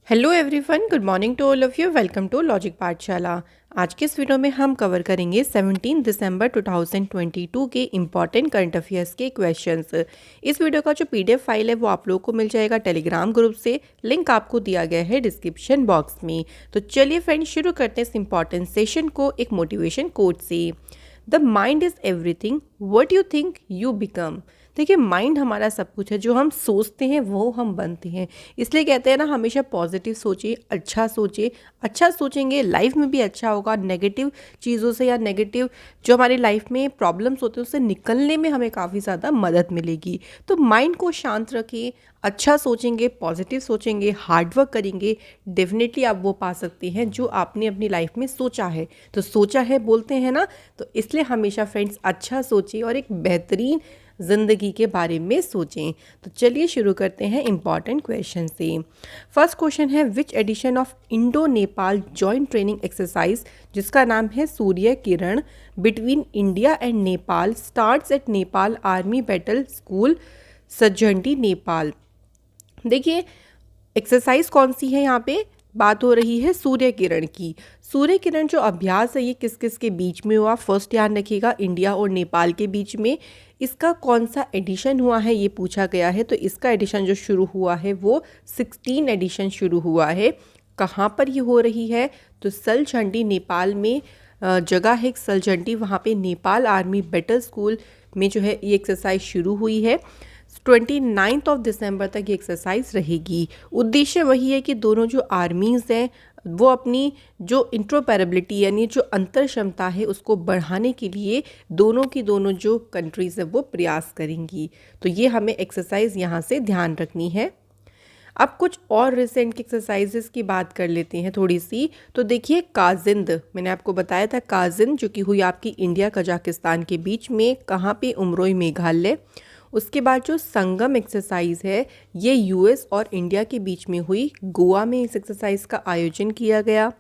Hello everyone, good morning to all of you. Welcome to logic Pathshala. आज के इस video में हम कवर करेंगे 17 दिसंबर 2022 के इम्पॉर्टेंट करंट अफेयर्स के क्वेश्चंस। इस वीडियो का जो पीडीएफ फाइल है वो आप लोगों को मिल जाएगा टेलीग्राम ग्रुप से। लिंक आपको दिया गया है डिस्क्रिप्शन बॉक्स में। तो चलिए फ्रेंड्स, शुरू करते हैं इस इम्पॉर्टेंट सेशन को एक मोटिवेशन कोट से। The mind is everything, what you think you become. देखिए, माइंड हमारा सब कुछ है। जो हम सोचते हैं वो हम बनते हैं। इसलिए कहते हैं ना, हमेशा पॉजिटिव सोचिए, अच्छा सोचिए। अच्छा सोचेंगे लाइफ में भी अच्छा होगा। नेगेटिव चीज़ों से या नेगेटिव जो हमारी लाइफ में प्रॉब्लम्स होते हैं उससे निकलने में हमें काफ़ी ज़्यादा मदद मिलेगी। तो माइंड को शांत रखिए, अच्छा सोचेंगे, पॉजिटिव सोचेंगे, हार्डवर्क करेंगे, डेफिनेटली आप वो पा सकते हैं जो आपने अपनी लाइफ में सोचा है। तो सोचा है बोलते हैं ना, तो इसलिए हमेशा फ्रेंड्स अच्छा सोचिए और एक बेहतरीन ज़िंदगी के बारे में सोचें। तो चलिए शुरू करते हैं इम्पॉर्टेंट क्वेश्चन से। फर्स्ट क्वेश्चन है, which edition of Indo Nepal joint training exercise, जिसका नाम है Surya Kiran, between India and Nepal starts at Nepal army battle school Saljhandi Nepal. देखिए, एक्सरसाइज कौन सी है, यहाँ पे बात हो रही है सूर्य किरण की। सूर्य किरण जो अभ्यास है ये किस किस के बीच में हुआ, फर्स्ट ध्यान रखिएगा, इंडिया और नेपाल के बीच में। इसका कौन सा एडिशन हुआ है ये पूछा गया है। तो इसका एडिशन जो शुरू हुआ है वो 16 एडिशन शुरू हुआ है। कहाँ पर ये हो रही है, तो सलझंडी नेपाल में जगह है एक सलझंडी, वहाँ पे नेपाल आर्मी बैटल स्कूल में जो है ये एक्सरसाइज शुरू हुई है। 29 दिसंबर तक ये एक्सरसाइज रहेगी। उद्देश्य वही है कि दोनों जो आर्मीज़ हैं वो अपनी जो इंट्रोपैरेबिलिटी यानी जो अंतर क्षमता है उसको बढ़ाने के लिए दोनों की दोनों जो कंट्रीज़ है वो प्रयास करेंगी। तो ये हमें एक्सरसाइज यहाँ से ध्यान रखनी है। अब कुछ और रिसेंट की एक्सरसाइजेस की बात कर लेते हैं थोड़ी सी। तो देखिए, काजिंद, मैंने आपको बताया था काजिंद जो कि हुई आपकी इंडिया कजाकिस्तान के बीच में, कहाँ पे, उमरोई मेघालय। उसके बाद जो संगम एक्सरसाइज है ये यूएस और इंडिया के बीच में हुई, गोवा में इस एक्सरसाइज का आयोजन किया गया।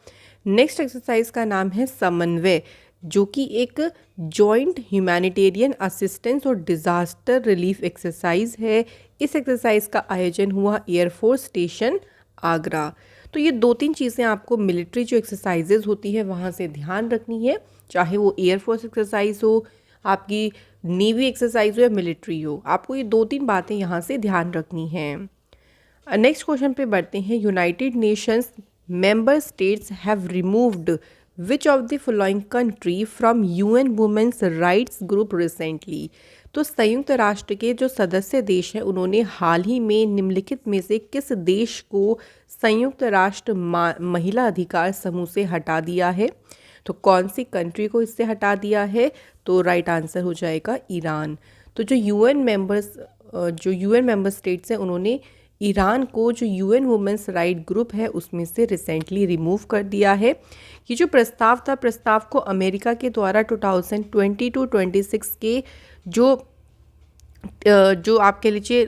नेक्स्ट एक्सरसाइज का नाम है समन्वय, जो कि एक जॉइंट ह्यूमैनिटेरियन असिस्टेंस और डिज़ास्टर रिलीफ एक्सरसाइज है। इस एक्सरसाइज का आयोजन हुआ एयरफोर्स स्टेशन आगरा। तो ये दो तीन चीज़ें आपको मिलिट्री जो एक्सरसाइजेज होती है वहाँ से ध्यान रखनी है, चाहे वो एयरफोर्स एक्सरसाइज हो, आपकी नेवी एक्सरसाइज हो या मिलिट्री हो, आपको ये दो तीन बातें यहाँ से ध्यान रखनी हैं। नेक्स्ट क्वेश्चन पे बढ़ते हैं। United Nations member states have removed which of the following country from UN women's rights group recently. तो संयुक्त राष्ट्र के जो सदस्य देश हैं उन्होंने हाल ही में निम्नलिखित में से किस देश को संयुक्त राष्ट्र महिला अधिकार समूह से हटा दिया है। तो कौन सी कंट्री को इससे हटा दिया है, तो राइट आंसर हो जाएगा ईरान। तो जो यूएन मेंबर स्टेट्स हैं उन्होंने ईरान को जो यूएन वुमेन्स राइट ग्रुप है उसमें से रिसेंटली रिमूव कर दिया है। ये जो प्रस्ताव था, प्रस्ताव को अमेरिका के द्वारा 2022-26 के जो आपके लीजिए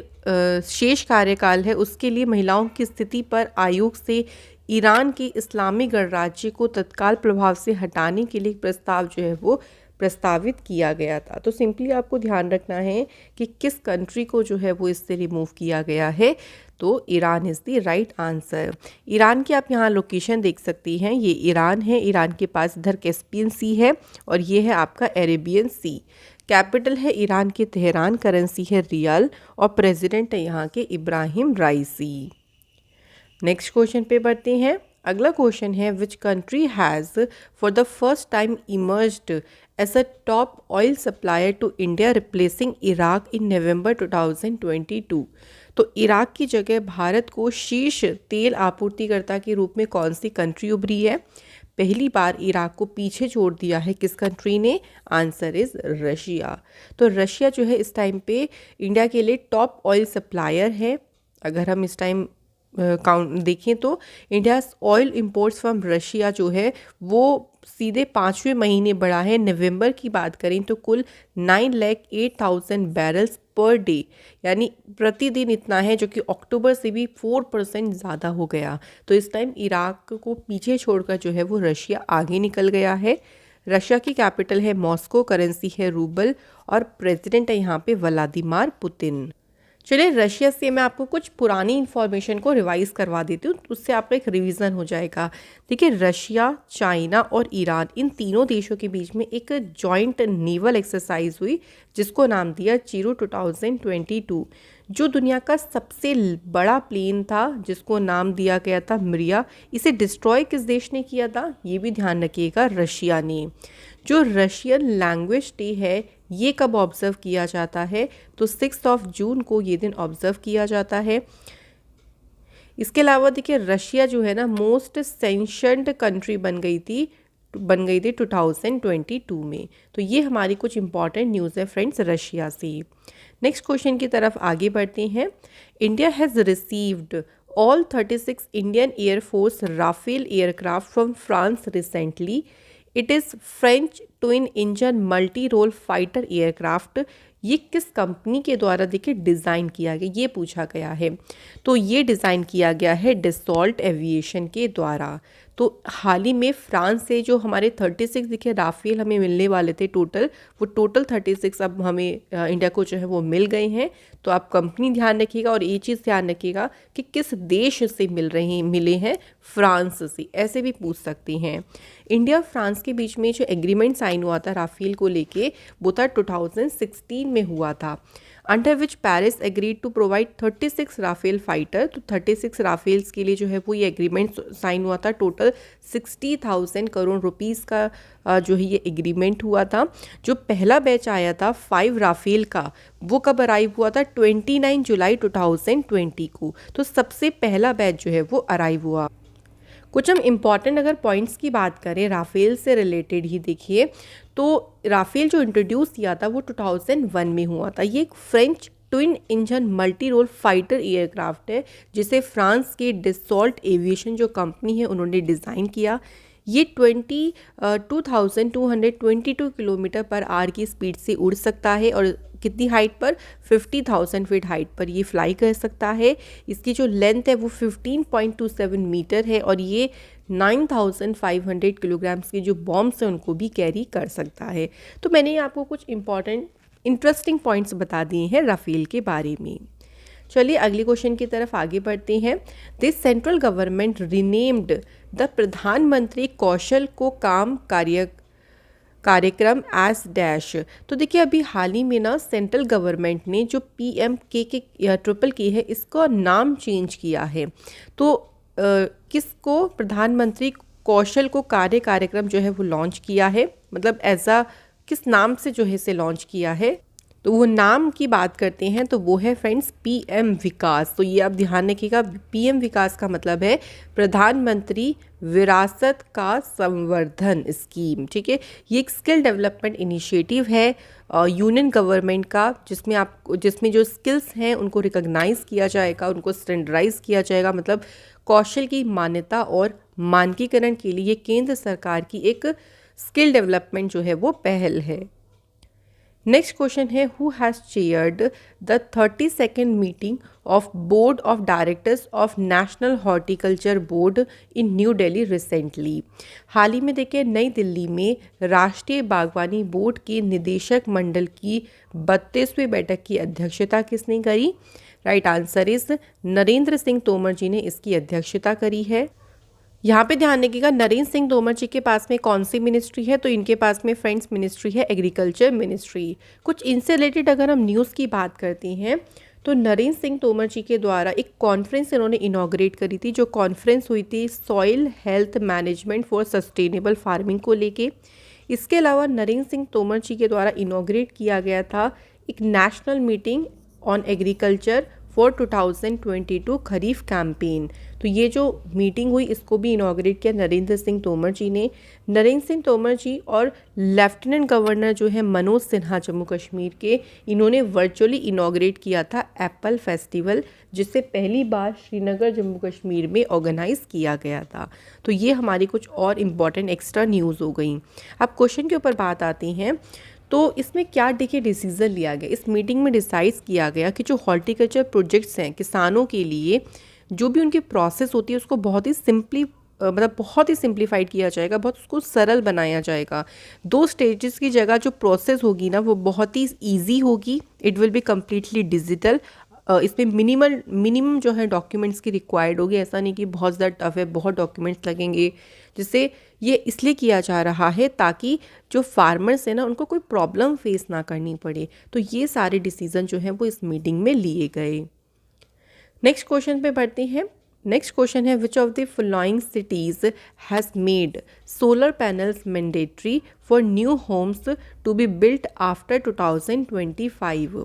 शेष कार्यकाल है उसके लिए महिलाओं की स्थिति पर आयोग से ईरान के इस्लामी गणराज्य को तत्काल प्रभाव से हटाने के लिए प्रस्ताव जो है वो प्रस्तावित किया गया था। तो सिंपली आपको ध्यान रखना है कि किस कंट्री को जो है वो इससे रिमूव किया गया है। तो Iran is the right answer. Iran की आप यहाँ लोकेशन देख सकती हैं, ये ईरान है। ईरान के पास इधर कैस्पियन सी है और ये है आपका अरेबियन सी। कैपिटल है ईरान की तेहरान, करेंसी है रियाल और प्रेसिडेंट है यहाँ के इब्राहिम राइसी। नेक्स्ट क्वेश्चन पे बढ़ते हैं। अगला क्वेश्चन है, which country has for the first time emerged as a top oil supplier to India replacing Iraq in November 2022। तो इराक की जगह भारत को शीर्ष तेल आपूर्तिकर्ता के रूप में कौन सी कंट्री उभरी है। पहली बार इराक को पीछे छोड़ दिया है किस कंट्री ने, आंसर इज़ रशिया। तो रशिया जो है इस टाइम पे इंडिया के लिए टॉप ऑयल सप्लायर है। अगर हम इस टाइम काउंट देखें तो India oil imports from Russia जो है वो सीधे 5वें महीने बढ़ा है। नवंबर की बात करें तो कुल 9,08,000 बैरल्स पर डे, यानी प्रतिदिन इतना है, जो कि अक्टूबर से भी 4% ज़्यादा हो गया। तो इस टाइम इराक को पीछे छोड़कर जो है वो रशिया आगे निकल गया है। रशिया की कैपिटल है मॉस्को, करेंसी है रूबल और प्रेसिडेंट है यहाँ पे व्लादिमीर पुतिन। चलिए रशिया से मैं आपको कुछ पुरानी इन्फॉर्मेशन को रिवाइज करवा देती हूँ, तो उससे आपका एक रिवीजन हो जाएगा। देखिए रशिया, चाइना और ईरान, इन तीनों देशों के बीच में एक जॉइंट नेवल एक्सरसाइज हुई जिसको नाम दिया चिरू 2022। जो दुनिया का सबसे बड़ा प्लेन था जिसको नाम दिया गया था मिरिया, इसे डिस्ट्रॉय किस देश ने किया था, ये भी ध्यान रखिएगा, रशिया ने। जो रशियन लैंग्वेज डे है ये कब ऑब्जर्व किया जाता है, तो 6 जून को ये दिन ऑब्जर्व किया जाता है। इसके अलावा देखिए रशिया जो है ना मोस्ट सेंशन्ड कंट्री बन गई थी 2022 में। तो ये हमारी कुछ इंपॉर्टेंट न्यूज़ है फ्रेंड्स रशिया से। नेक्स्ट क्वेश्चन की तरफ आगे बढ़ते हैं। India has received all 36 Indian air force Rafale aircraft from France recently. It is French twin engine multi role fighter aircraft. ये किस कंपनी के द्वारा देखिए डिज़ाइन किया गया, ये पूछा गया है। तो ये डिज़ाइन किया गया है डसॉल्ट एविएशन के द्वारा। तो हाल ही में फ्रांस से जो हमारे 36 देखिए राफेल हमें मिलने वाले थे टोटल, वो टोटल 36 अब हमें इंडिया को जो है वो मिल गए हैं। तो आप कंपनी ध्यान रखिएगा और ये चीज़ ध्यान रखिएगा कि किस देश से मिले हैं, फ्रांस से, ऐसे भी पूछ सकती हैं। इंडिया फ्रांस के बीच में जो एग्रीमेंट साइन हुआ था राफेल को लेके, वो था 2016 में हुआ था, under which Paris agreed to provide 36 Rafale fighter. तो 36 राफेल्स के लिए जो है वो ये एग्रीमेंट साइन हुआ था। टोटल 60,000 करोड़ रुपीस का जो है ये एग्रीमेंट हुआ था। जो पहला बैच आया था 5 राफेल का, वो कब अराइव हुआ था, 29 जुलाई 2020 को। तो सबसे पहला बैच जो है वो अराइव हुआ। कुछ हम इम्पॉर्टेंट अगर पॉइंट्स की बात करें राफेल से रिलेटेड ही देखिए, तो राफेल जो इंट्रोड्यूस किया था वो 2001 में हुआ था। ये एक French twin engine multi role fighter aircraft है जिसे फ्रांस के डसॉल्ट एविएशन जो कंपनी है उन्होंने डिज़ाइन किया। ये 2222 किलोमीटर पर आवर की स्पीड से उड़ सकता है और कितनी हाइट पर, 50,000 फीट हाइट पर ये फ्लाई कर सकता है। इसकी जो लेंथ है वो 15.27 मीटर है और ये 9,500 किलोग्राम्स के जो बॉम्ब्स हैं उनको भी कैरी कर सकता है। तो मैंने आपको कुछ इंपॉर्टेंट इंटरेस्टिंग पॉइंट्स बता दिए हैं राफेल के बारे में। चलिए अगले क्वेश्चन की तरफ आगे बढ़ते हैं। This central government renamed the प्रधानमंत्री कौशल को काम कार्यक्रम एस डैश। तो देखिए अभी हाल ही में ना सेंट्रल गवर्नमेंट ने जो PMKK है इसका नाम चेंज किया है। तो किसको, प्रधानमंत्री कौशल को कार्यक्रम जो है वो लॉन्च किया है, मतलब ऐसा किस नाम से जो है इसे लॉन्च किया है। तो वो नाम की बात करते हैं तो वो है फ्रेंड्स PM विकास। तो ये आप ध्यान रखिएगा, PM विकास का मतलब है प्रधानमंत्री विरासत का संवर्धन स्कीम। ठीक है, ये एक स्किल डेवलपमेंट इनिशिएटिव है यूनियन गवर्नमेंट का, जिसमें जो स्किल्स हैं उनको रिकॉग्नाइज किया जाएगा, उनको स्टैंडर्डाइज किया जाएगा। मतलब कौशल की मान्यता और मानकीकरण के लिए केंद्र सरकार की एक स्किल डेवलपमेंट जो है वो पहल है। नेक्स्ट क्वेश्चन है, who has chaired the 32nd meeting of board of directors of national horticulture board in new Delhi recently. हाल ही में देखिए नई दिल्ली में राष्ट्रीय बागवानी बोर्ड के निदेशक मंडल की 32वीं बैठक की अध्यक्षता किसने करी। Right answer is Narendra Singh Tomar ji ने इसकी अध्यक्षता करी है। यहाँ पे ध्यान रखिएगा नरेंद्र सिंह तोमर जी के पास में कौन सी मिनिस्ट्री है, तो इनके पास में फ्रेंड्स मिनिस्ट्री है एग्रीकल्चर मिनिस्ट्री। कुछ इनसे रिलेटेड अगर हम न्यूज़ की बात करते हैं तो नरेंद्र सिंह तोमर जी के द्वारा एक कॉन्फ्रेंस इन्होंने इनॉग्रेट करी थी, जो कॉन्फ्रेंस हुई थी soil health management for sustainable farming को लेके। इसके अलावा नरेंद्र सिंह तोमर जी के द्वारा इनॉग्रेट किया गया था एक national meeting on agriculture for 2022 kharif campaign. तो ये जो मीटिंग हुई इसको भी इनॉग्रेट किया नरेंद्र सिंह तोमर जी ने। नरेंद्र सिंह तोमर जी और लेफ्टिनेंट गवर्नर जो है मनोज सिन्हा जम्मू कश्मीर के, इन्होंने वर्चुअली इनॉग्रेट किया था एप्पल फेस्टिवल, जिसे पहली बार श्रीनगर जम्मू कश्मीर में ऑर्गेनाइज किया गया था। तो ये हमारी कुछ और इम्पॉर्टेंट एक्स्ट्रा न्यूज़ हो गई। अब क्वेश्चन के ऊपर बात आती हैं, तो इसमें क्या देखिए डिसीज़न लिया गया। इस मीटिंग में डिसाइड किया गया कि जो हॉर्टिकल्चर प्रोजेक्ट्स हैं किसानों के लिए, जो भी उनकी प्रोसेस होती है उसको बहुत ही सिंप्लीफाइड किया जाएगा, बहुत उसको सरल बनाया जाएगा। 2 स्टेजेस की जगह जो प्रोसेस होगी ना वो बहुत ही ईजी होगी। It will be completely digital इसमें मिनिमम जो है डॉक्यूमेंट्स की रिक्वायर्ड होगी। ऐसा नहीं कि बहुत ज़्यादा टफ है, बहुत डॉक्यूमेंट्स लगेंगे, जिससे ये इसलिए किया जा रहा है ताकि जो फार्मर्स है ना उनको कोई प्रॉब्लम फेस ना करनी पड़े। तो ये सारे डिसीजन जो हैं वो इस मीटिंग में लिए गए। नेक्स्ट क्वेश्चन पे बढ़ते हैं। नेक्स्ट क्वेश्चन है which of the following cities has made solar panels mandatory for new homes to be built after 2025।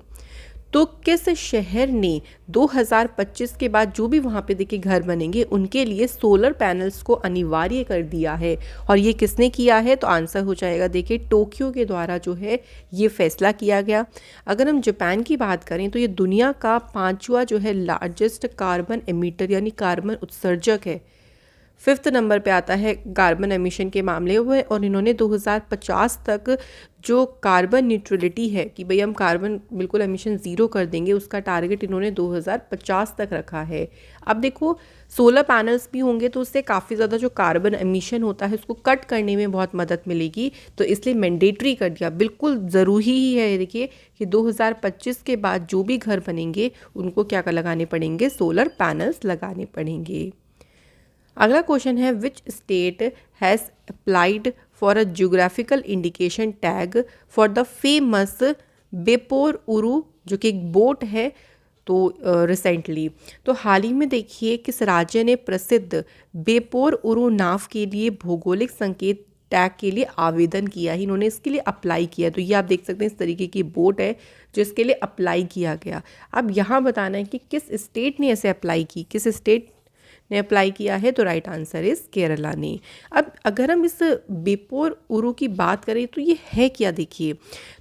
तो किस शहर ने 2025 के बाद जो भी वहाँ पे देखिए घर बनेंगे उनके लिए सोलर पैनल्स को अनिवार्य कर दिया है, और ये किसने किया है? तो आंसर हो जाएगा देखिए टोक्यो के द्वारा जो है ये फैसला किया गया। अगर हम जापान की बात करें तो ये दुनिया का 5वां जो है लार्जेस्ट कार्बन एमिटर यानी कार्बन उत्सर्जक है। 5th नंबर पे आता है कार्बन एमिशन के मामले में, और इन्होंने 2050 तक जो कार्बन न्यूट्रलिटी है कि भाई हम कार्बन बिल्कुल एमिशन ज़ीरो कर देंगे, उसका टारगेट इन्होंने 2050 तक रखा है। अब देखो सोलर पैनल्स भी होंगे तो उससे काफ़ी ज़्यादा जो कार्बन एमिशन होता है उसको कट करने में बहुत मदद मिलेगी, तो इसलिए मैंडेटरी कर दिया, बिल्कुल ज़रूरी ही है देखिए कि 2025 के बाद जो भी घर बनेंगे उनको क्या लगाने पड़ेंगे? सोलर पैनल्स लगाने पड़ेंगे। अगला क्वेश्चन है which state has applied for a geographical indication tag for the famous Beypore Uru, जो कि एक बोट है। तो रिसेंटली तो हाल ही में देखिए किस राज्य ने प्रसिद्ध बेपोर उरू नाव के लिए भौगोलिक संकेत टैग के लिए आवेदन किया है। इन्होंने इसके लिए अप्लाई किया, तो ये आप देख सकते हैं इस तरीके की बोट है जिसके लिए अप्लाई किया गया। अब यहाँ बताना है कि किस स्टेट ने ऐसे अप्लाई की, किस स्टेट ने अप्लाई किया है? तो राइट आंसर इज़ केरला ने। अब अगर हम इस बेपोर उरू की बात करें तो ये है क्या, देखिए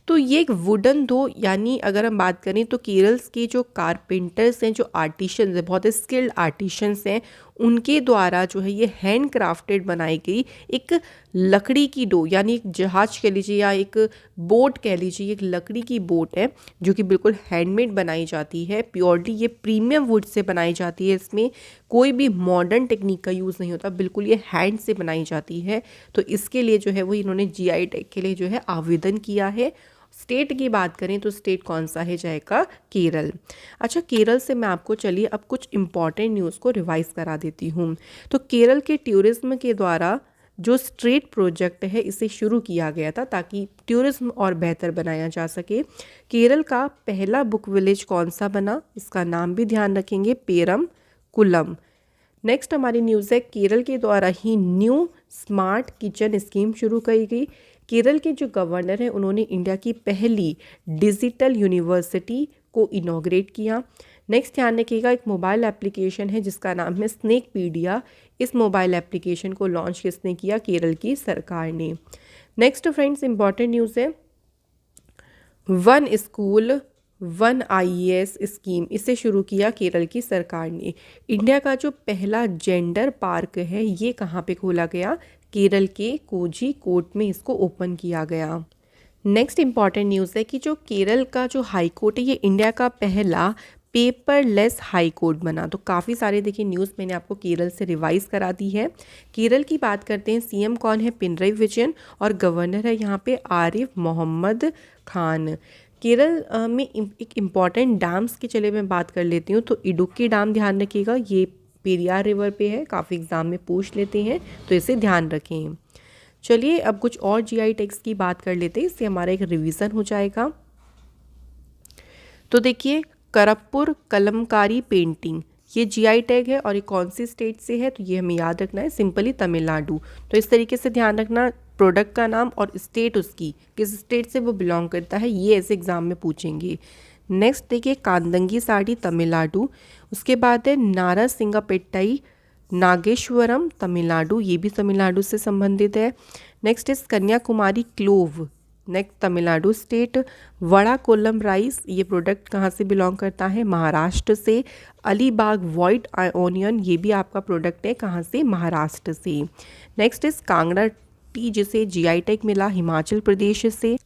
तो ये एक वुडन दो, यानी अगर हम बात करें तो केरल के जो कारपेंटर्स हैं, जो आर्टिशंस हैं, बहुत स्किल्ड आर्टिशंस हैं, उनके द्वारा जो है ये हैंड क्राफ्टेड बनाई गई एक लकड़ी की डो, यानी एक जहाज कह लीजिए या एक बोट कह लीजिए, एक लकड़ी की बोट है जो कि बिल्कुल हैंडमेड बनाई जाती है। प्योरली ये प्रीमियम वुड से बनाई जाती है, इसमें कोई भी मॉडर्न टेक्निक का यूज़ नहीं होता, बिल्कुल ये हैंड से बनाई जाती है। तो इसके लिए जो है वो इन्होंने जीआई टैग के लिए जो है आवेदन किया है। स्टेट की बात करें तो स्टेट कौन सा है? जाएगा केरल। अच्छा, केरल से मैं आपको चलिए अब कुछ इंपॉर्टेंट न्यूज़ को रिवाइज करा देती हूँ। तो केरल के टूरिज्म के द्वारा जो स्ट्रीट प्रोजेक्ट है इसे शुरू किया गया था ताकि टूरिज्म और बेहतर बनाया जा सके। केरल का पहला बुक विलेज कौन सा बना? इसका नाम भी ध्यान रखेंगे, पेरम कुलम। नेक्स्ट हमारी न्यूज़ है केरल के द्वारा ही न्यू स्मार्ट किचन स्कीम शुरू की गई। केरल के जो गवर्नर हैं उन्होंने इंडिया की पहली डिजिटल यूनिवर्सिटी को इनॉग्रेट किया। नेक्स्ट ध्यान रखिएगा एक मोबाइल एप्लीकेशन है जिसका नाम है स्नेकपीडिया। इस मोबाइल एप्लीकेशन को लॉन्च किसने किया? केरल की सरकार ने। नेक्स्ट फ्रेंड्स इंपॉर्टेंट न्यूज़ है one school one IAS scheme, इसे शुरू किया केरल की सरकार ने। इंडिया का जो पहला जेंडर पार्क है ये कहाँ पे खोला गया? केरल के कोझीकोड में इसको ओपन किया गया। नेक्स्ट इंपॉर्टेंट न्यूज़ है कि जो केरल का जो हाई कोर्ट है ये इंडिया का पहला पेपरलेस हाई कोर्ट बना। तो काफ़ी सारे देखिए न्यूज़ मैंने आपको केरल से रिवाइज करा दी है। केरल की बात करते हैं, सीएम कौन है? पिनरई विजयन, और गवर्नर है यहाँ पे आरिफ मोहम्मद खान। केरल में एक इम्पॉर्टेंट डैम्स की चले मैं बात कर लेती हूँ। तो इडुक्की डैम ध्यान रखिएगा, ये पेरियार रिवर पे है, काफ़ी एग्जाम में पूछ लेते हैं तो इसे ध्यान रखें। चलिए अब कुछ और जीआई टैग्स की बात कर लेते हैं, इससे हमारा एक रिवीजन हो जाएगा। तो देखिए करप्पुर कलमकारी पेंटिंग ये जीआई टैग है, और ये कौन सी स्टेट से है? तो ये हमें याद रखना है, सिंपली तमिलनाडु। तो इस तरीके से ध्यान रखना, प्रोडक्ट का नाम और स्टेट उसकी किस स्टेट से वो बिलोंग करता है, ये ऐसे एग्जाम में पूछेंगे। नेक्स्ट देखिए कांदंगी साड़ी तमिलनाडु। उसके बाद है नारासिंगापेट्टाई नागेश्वरम तमिलनाडु, ये भी तमिलनाडु से संबंधित है। नेक्स्ट इस Kanyakumari clove, next Tamil Nadu state. Wada Kolam rice, ये प्रोडक्ट कहाँ से बिलोंग करता है? महाराष्ट्र से। अलीबाग व्हाइट ऑनियन, ये भी आपका प्रोडक्ट है, कहाँ से? महाराष्ट्र से। नेक्स्ट इस कांगड़ा टी, जिसे जीआई टैग मिला हिमाचल प्रदेश से।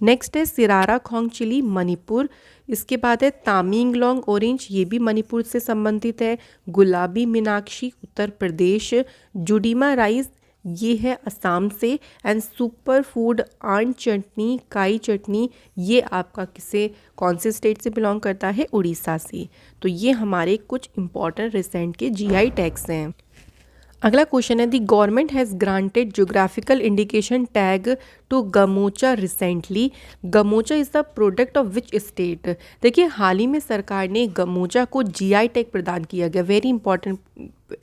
नेक्स्ट है सिरारा खोंग चिली मणिपुर। इसके बाद है तामिंगलोंग ऑरेंज, ये भी मणिपुर से संबंधित है। गुलाबी मीनाक्षी उत्तर प्रदेश। जुडीमा राइस ये है असम से। एंड सुपर फूड आंट चटनी, काई चटनी, ये आपका कौन से स्टेट से बिलोंग करता है? उड़ीसा से। तो ये हमारे कुछ इंपॉर्टेंट रिसेंट के जीआई टैग्स हैं। अगला क्वेश्चन है, the government has granted geographical indication tag to Gamocha recently. Gamocha is the product of which state? देखिए, हाल ही में सरकार ने गमोचा को जीआई टैग प्रदान किया गया। वेरी इंपॉर्टेंट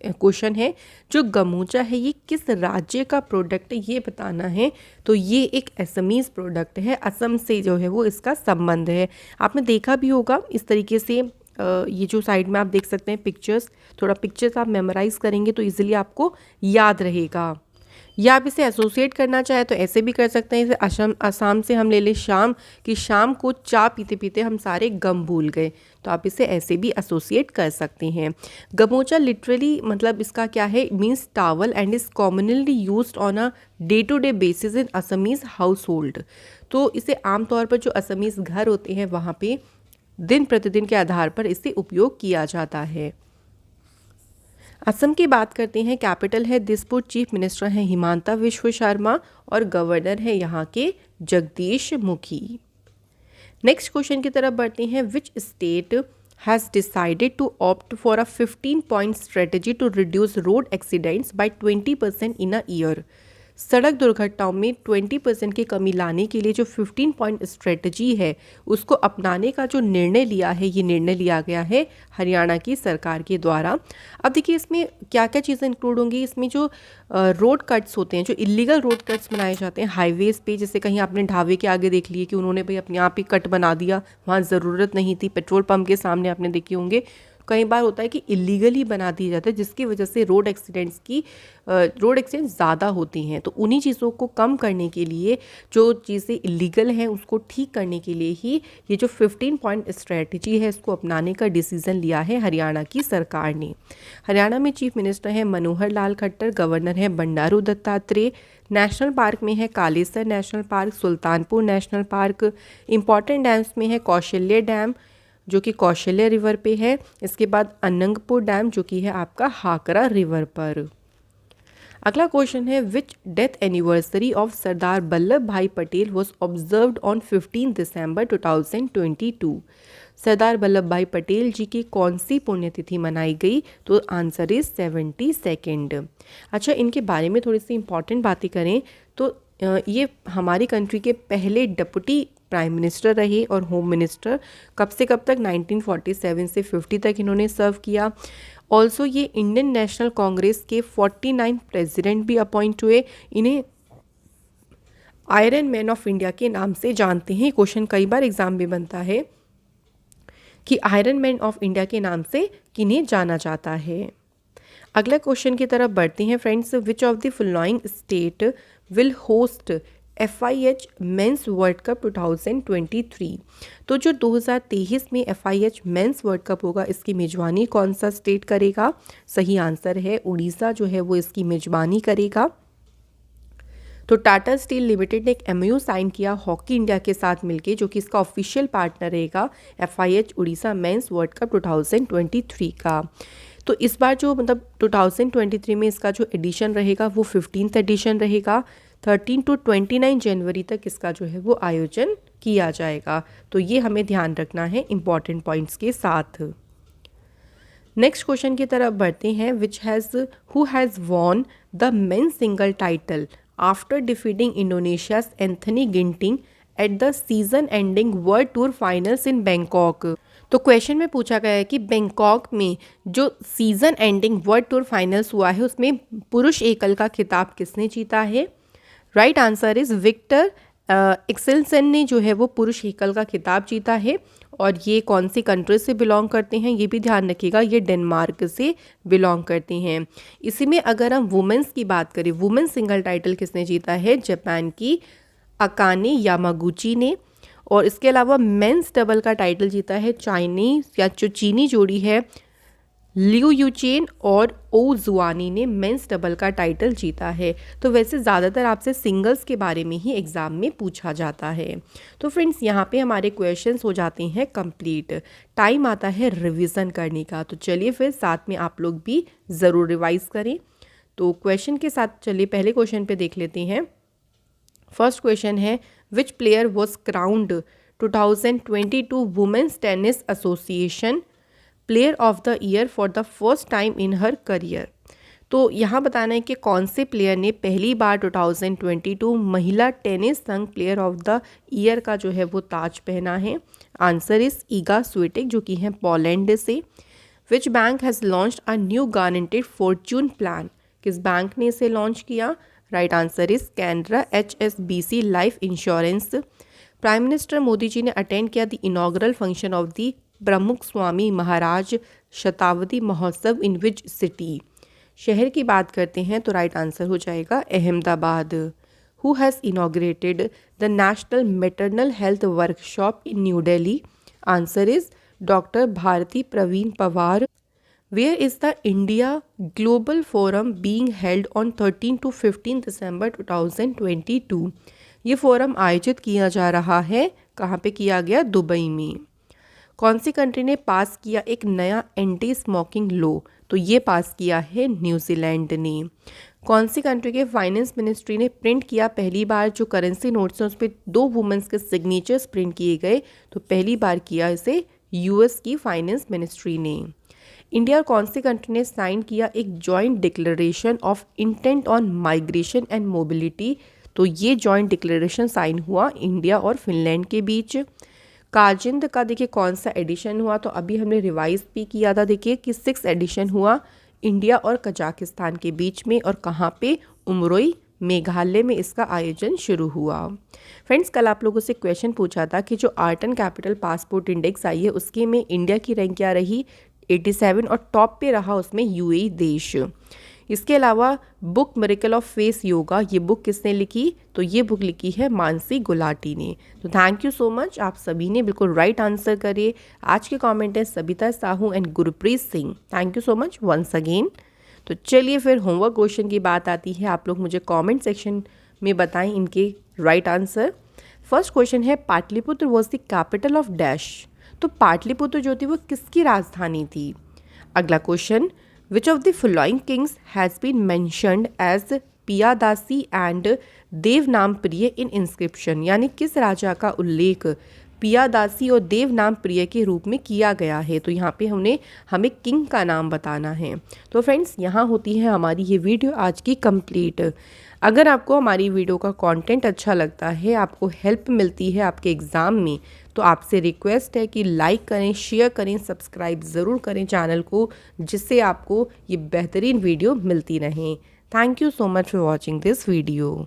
क्वेश्चन है, जो गमोचा है ये किस राज्य का प्रोडक्ट है ये बताना है। तो ये एक असमीज प्रोडक्ट है, असम से जो है वो इसका संबंध है। आपने देखा भी होगा इस तरीके से, ये जो साइड में आप देख सकते हैं पिक्चर्स, थोड़ा पिक्चर्स आप मेमोराइज करेंगे तो इजीली आपको याद रहेगा। या आप इसे एसोसिएट करना चाहे तो ऐसे भी कर सकते हैं। जैसे असम से हम ले लें शाम, कि शाम को चाय पीते पीते हम सारे गम भूल गए, तो आप इसे ऐसे भी एसोसिएट कर सकते हैं। गमोचा लिटरली मतलब इसका क्या है? Means towel and is commonly used on a day to day basis in Assamese household. तो इसे आमतौर पर जो असमीज घर होते हैं वहाँ पे दिन प्रतिदिन के आधार पर इसे उपयोग किया जाता है। असम की बात करते हैं, कैपिटल है दिसपुर, चीफ मिनिस्टर हैं हिमांता विश्व शर्मा और गवर्नर है यहाँ के जगदीश मुखी। नेक्स्ट क्वेश्चन की तरफ बढ़ते हैं, which state has decided to opt for a 15-point strategy to reduce road accidents by 20% in a year. सड़क दुर्घटनाओं में 20% की कमी लाने के लिए जो 15-point स्ट्रेटजी है उसको अपनाने का जो निर्णय लिया है, ये निर्णय लिया गया है हरियाणा की सरकार के द्वारा। अब देखिए इसमें क्या क्या चीज़ें इंक्लूड होंगी। इसमें जो रोड कट्स होते हैं, जो इलीगल रोड कट्स बनाए जाते हैं हाईवेज़ पे, जैसे कहीं आपने ढाबे के आगे देख लिए कि उन्होंने भाई अपने आप ही कट बना दिया, वहाँ ज़रूरत नहीं थी। पेट्रोल पंप के सामने आपने देखे होंगे कई बार होता है कि इलीगली बना दिए जाते हैं, जिसकी वजह से रोड एक्सीडेंट्स ज़्यादा होती हैं। तो उन्हीं चीज़ों को कम करने के लिए, जो चीज़ें इलीगल हैं उसको ठीक करने के लिए ही ये जो 15-point स्ट्रेटजी है इसको अपनाने का डिसीज़न लिया है हरियाणा की सरकार ने। हरियाणा में चीफ मिनिस्टर हैं मनोहर लाल खट्टर, गवर्नर हैं बंडारू दत्तात्रेय। नेशनल पार्क में है Kalesar national park, Sultanpur national park. Important dams में है कौशल्य डैम जो कि कौशल्य रिवर पे है। इसके बाद अनंगपुर डैम जो कि है आपका हाकरा रिवर पर। अगला क्वेश्चन है, विच death anniversary of Sardar Vallabh भाई Patel was observed on 15 December 2022। Sardar Vallabh भाई पटेल जी की कौन सी पुण्यतिथि मनाई गई? तो आंसर इज 72nd। अच्छा, इनके बारे में थोड़ी सी इंपॉर्टेंट बातें करें तो ये हमारी कंट्री के पहले डिप्टी प्राइम मिनिस्टर रहे और होम मिनिस्टर। कब से कब तक? 1947 से 50 तक इन्होंने सर्व किया। ऑल्सो ये इंडियन नेशनल कांग्रेस के 49 प्रेसिडेंट भी अपॉइंट हुए। इन्हें आयरन मैन ऑफ इंडिया के नाम से जानते हैं। क्वेश्चन कई बार एग्जाम में बनता है कि आयरन मैन ऑफ इंडिया के नाम से किन्हें जाना जाता है। अगला क्वेश्चन की तरफ बढ़ते हैं friends, which of the following state will host FIH mains world cup 2023। तो जो 2023 में FIH मेंस वर्ल्ड कप होगा इसकी मेजबानी कौन सा स्टेट करेगा? सही आंसर है उड़ीसा जो है वो इसकी मेजबानी करेगा। तो टाटा स्टील लिमिटेड ने एक MOU साइन किया हॉकी इंडिया के साथ मिलके, जो कि इसका ऑफिशियल पार्टनर रहेगा FIH Orissa mains world cup 2023 का। तो इस बार जो मतलब 2023 में इसका जो एडिशन रहेगा वो 15th एडिशन रहेगा। 13 to 29 जनवरी तक इसका जो है वो आयोजन किया जाएगा। तो ये हमें ध्यान रखना है इंपॉर्टेंट पॉइंट्स के साथ। नेक्स्ट क्वेश्चन की तरफ बढ़ते हैं, who has won the men's single title after defeating इंडोनेशियाज Anthony Ginting at the season ending world tour finals in Bangkok. तो क्वेश्चन में पूछा गया है कि बैंकॉक में जो season ending world tour finals हुआ है उसमें पुरुष एकल का खिताब किसने जीता है? Right answer is Viktor Axelsen ने जो है वो पुरुष एकल का खिताब जीता है। और ये कौन सी कंट्री से बिलोंग करते हैं ये भी ध्यान रखिएगा, ये डेनमार्क से बिलोंग करते हैं। इसी में अगर हम वुमेंस की बात करें, वुमेन्स सिंगल टाइटल किसने जीता है? जापान की अकाने यामागुची ने। और इसके अलावा मेंस डबल का टाइटल जीता है चाइनीज या जो चीनी जोड़ी है लिu यूचेन और ओ जुआनी ने मेंस डबल का टाइटल जीता है। तो वैसे ज़्यादातर आपसे सिंगल्स के बारे में ही एग्ज़ाम में पूछा जाता है। तो फ्रेंड्स यहाँ पे हमारे क्वेश्चंस हो जाते हैं कंप्लीट। टाइम आता है रिवीजन करने का। तो चलिए फिर साथ में आप लोग भी ज़रूर रिवाइज करें। तो क्वेश्चन के साथ चलिए पहले क्वेश्चन पे देख लेते हैं। फर्स्ट क्वेश्चन है, which player was crowned 2022 women's tennis association player of the year for the first time in her career. तो यहाँ बताना है कि कौन से प्लेयर ने पहली बार 2022 महिला टेनिस संघ प्लेयर ऑफ द ईयर का जो है वो ताज पहना है। आंसर इज ईगा स्विएटेक, जो कि हैं पोलैंड से। Which bank has launched a new guaranteed fortune plan, किस बैंक ने इसे लॉन्च किया? Right answer is Canara HSBC life insurance. Prime minister Modi ji ने अटेंड किया the inaugural function of the Pramukh Swami महाराज शताब्दी महोत्सव इन विच सिटी। शहर की बात करते हैं तो राइट आंसर हो जाएगा Ahmedabad. Who has inaugurated the national maternal health workshop in new Delhi? Answer is doctor Bharati Pravin Pawar. Where is the India global forum being held on 13 to 15 December 2022? ये फोरम आयोजित किया जा रहा है, कहाँ पे किया गया? दुबई में। कौन सी कंट्री ने पास किया एक नया एंटी स्मोकिंग लॉ? तो ये पास किया है न्यूजीलैंड ने। कौन सी कंट्री के फाइनेंस मिनिस्ट्री ने प्रिंट किया पहली बार जो करेंसी नोट्स हैं उस पर 2 वुमेन्स के सिग्नेचर्स प्रिंट किए गए? तो पहली बार किया इसे US की फाइनेंस मिनिस्ट्री ने। इंडिया और कौन सी कंट्री ने साइन किया एक joint declaration of intent on migration and mobility? तो ये जॉइंट डिक्लेरेशन साइन हुआ इंडिया और फिनलैंड के बीच। काजिंद का देखिए कौन सा एडिशन हुआ? तो अभी हमने रिवाइज भी किया था, देखिए कि 6 एडिशन हुआ इंडिया और कजाकिस्तान के बीच में, और कहाँ पे? उमरोई मेघालय में इसका आयोजन शुरू हुआ। फ्रेंड्स, कल आप लोगों से क्वेश्चन पूछा था कि जो art and capital passport index आई है उसके में इंडिया की रैंक क्या रही? 87, और टॉप पे रहा उसमें UAE देश। इसके अलावा book miracle of face yoga, ये बुक किसने लिखी? तो ये बुक लिखी है मानसी गुलाटी ने। तो थैंक यू सो मच, आप सभी ने बिल्कुल राइट आंसर करे। आज के कमेंट है Sabita Sahu and Gurpreet Singh. Thank you so much once again. तो चलिए फिर होमवर्क क्वेश्चन की बात आती है, आप लोग मुझे कमेंट सेक्शन में बताएं इनके राइट आंसर। फर्स्ट क्वेश्चन है, Pataliputra was the capital of dash. तो पाटलिपुत्र जो थी वो किसकी राजधानी थी? अगला question, which of the following kings has been mentioned as Piyadasi and Devanampriya in inscription? यानी किस राजा का उल्लेख पियादासी और देवनाम प्रिय के रूप में किया गया है? तो यहाँ पे हमें किंग का नाम बताना है। तो फ्रेंड्स, यहाँ होती है हमारी ये वीडियो आज की कंप्लीट। अगर आपको हमारी वीडियो का कंटेंट अच्छा लगता है, आपको हेल्प मिलती है आपके एग्ज़ाम में, तो आपसे रिक्वेस्ट है कि लाइक करें, शेयर करें, सब्सक्राइब ज़रूर करें चैनल को, जिससे आपको ये बेहतरीन वीडियो मिलती रहें। Thank you so much for watching this video.